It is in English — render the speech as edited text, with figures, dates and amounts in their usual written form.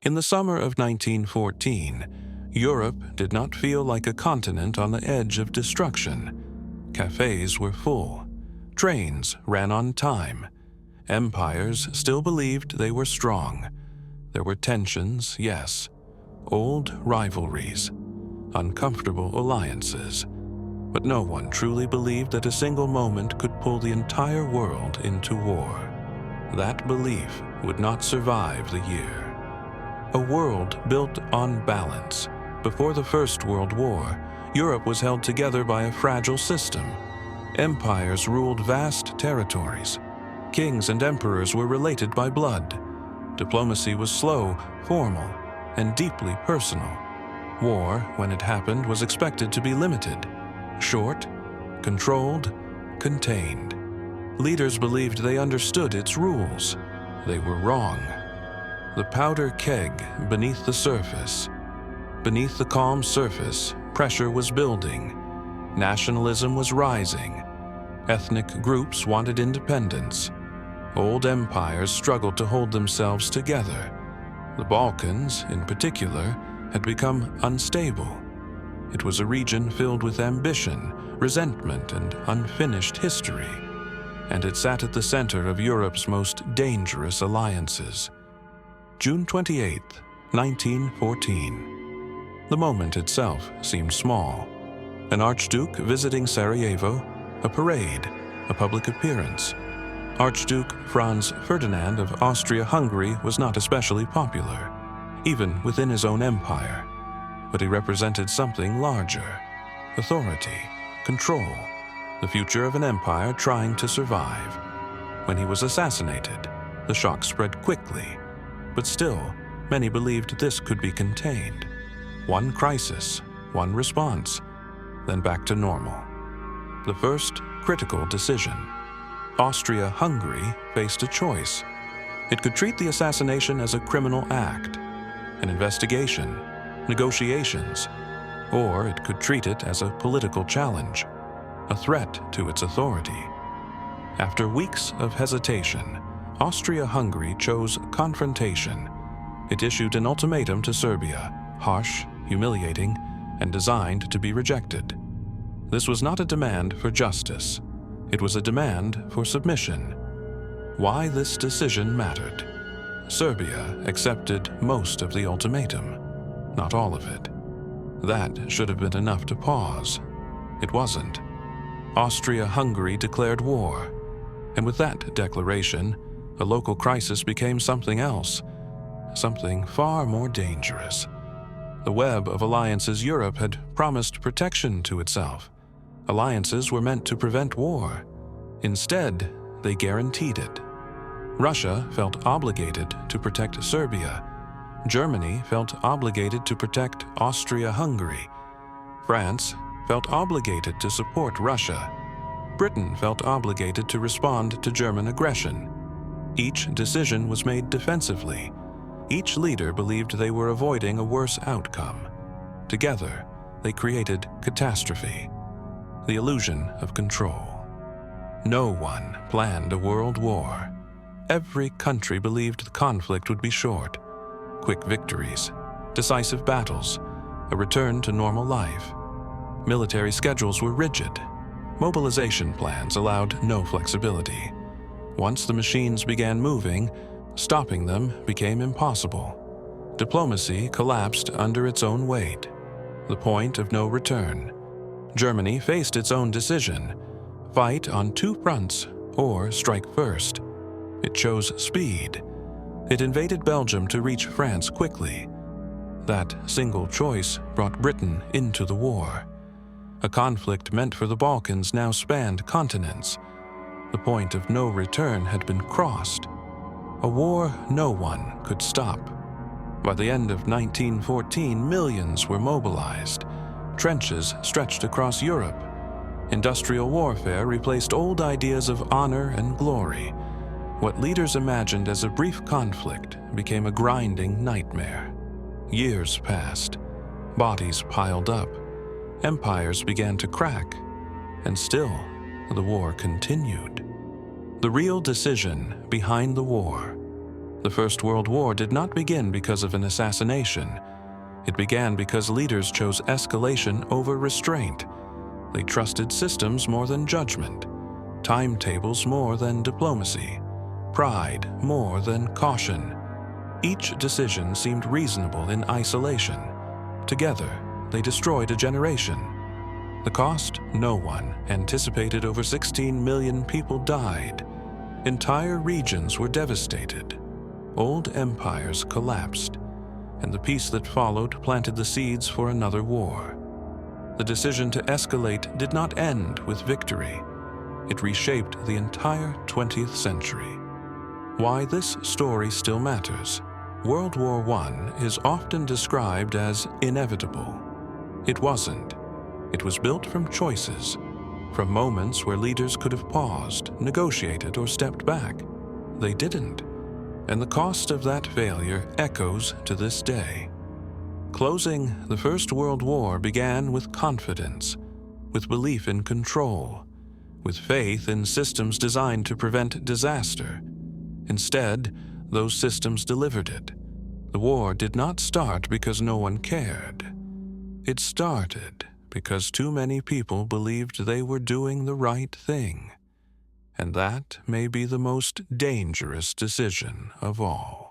In the summer of 1914, Europe did not feel like a continent on the edge of destruction. Cafes were full. Trains ran on time. Empires still believed they were strong. There were tensions, yes. Old rivalries. Uncomfortable alliances. But no one truly believed that a single moment could pull the entire world into war. That belief would not survive the year. A world built on balance. Before the First World War, Europe was held together by a fragile system. Empires ruled vast territories. Kings and emperors were related by blood. Diplomacy was slow, formal, and deeply personal. War, when it happened, was expected to be limited, short, controlled, contained. Leaders believed they understood its rules. They were wrong. The powder keg beneath the surface. Beneath the calm surface, pressure was building. Nationalism was rising. Ethnic groups wanted independence. Old empires struggled to hold themselves together. The Balkans, in particular, had become unstable. It was a region filled with ambition, resentment, and unfinished history. And it sat at the center of Europe's most dangerous alliances. June 28, 1914. The moment itself seemed small. An archduke visiting Sarajevo, a parade, a public appearance. Archduke Franz Ferdinand of Austria-Hungary was not especially popular, even within his own empire. But he represented something larger: authority, control, the future of an empire trying to survive. When he was assassinated, the shock spread quickly, but still, many believed this could be contained. One crisis, one response, then back to normal. The first critical decision. Austria-Hungary faced a choice. It could treat the assassination as a criminal act, an investigation, negotiations, or it could treat it as a political challenge, a threat to its authority. After weeks of hesitation, Austria-Hungary chose confrontation. It issued an ultimatum to Serbia, harsh, humiliating, and designed to be rejected. This was not a demand for justice. It was a demand for submission. Why this decision mattered. Serbia accepted most of the ultimatum, not all of it. That should have been enough to pause. It wasn't. Austria-Hungary declared war, and with that declaration, a local crisis became something else, something far more dangerous. The web of alliances Europe had promised protection to itself. Alliances were meant to prevent war. Instead, they guaranteed it. Russia felt obligated to protect Serbia. Germany felt obligated to protect Austria-Hungary. France felt obligated to support Russia. Britain felt obligated to respond to German aggression. Each decision was made defensively. Each leader believed they were avoiding a worse outcome. Together, they created catastrophe, the illusion of control. No one planned a world war. Every country believed the conflict would be short. Quick victories, decisive battles, a return to normal life. Military schedules were rigid. Mobilization plans allowed no flexibility. Once the machines began moving, stopping them became impossible. Diplomacy collapsed under its own weight. The point of no return. Germany faced its own decision: fight on two fronts or strike first. It chose speed. It invaded Belgium to reach France quickly. That single choice brought Britain into the war. A conflict meant for the Balkans now spanned continents. The point of no return had been crossed. A war no one could stop. By the end of 1914, millions were mobilized. Trenches stretched across Europe. Industrial warfare replaced old ideas of honor and glory. What leaders imagined as a brief conflict became a grinding nightmare. Years passed. Bodies piled up. Empires began to crack. And still, the war continued. The real decision behind the war. The First World War did not begin because of an assassination. It began because leaders chose escalation over restraint. They trusted systems more than judgment, timetables more than diplomacy, pride more than caution. Each decision seemed reasonable in isolation. Together, they destroyed a generation. The cost? No one anticipated. Over 16 million people died. Entire regions were devastated. Old empires collapsed, and the peace that followed planted the seeds for another war. The decision to escalate did not end with victory. It reshaped the entire 20th century. Why this story still matters. World War I is often described as inevitable. It wasn't. It was built from choices, from moments where leaders could have paused, negotiated, or stepped back. They didn't, and the cost of that failure echoes to this day. Closing, the First World War began with confidence, with belief in control, with faith in systems designed to prevent disaster. Instead, those systems delivered it. The war did not start because no one cared. It started because too many people believed they were doing the right thing. And that may be the most dangerous decision of all.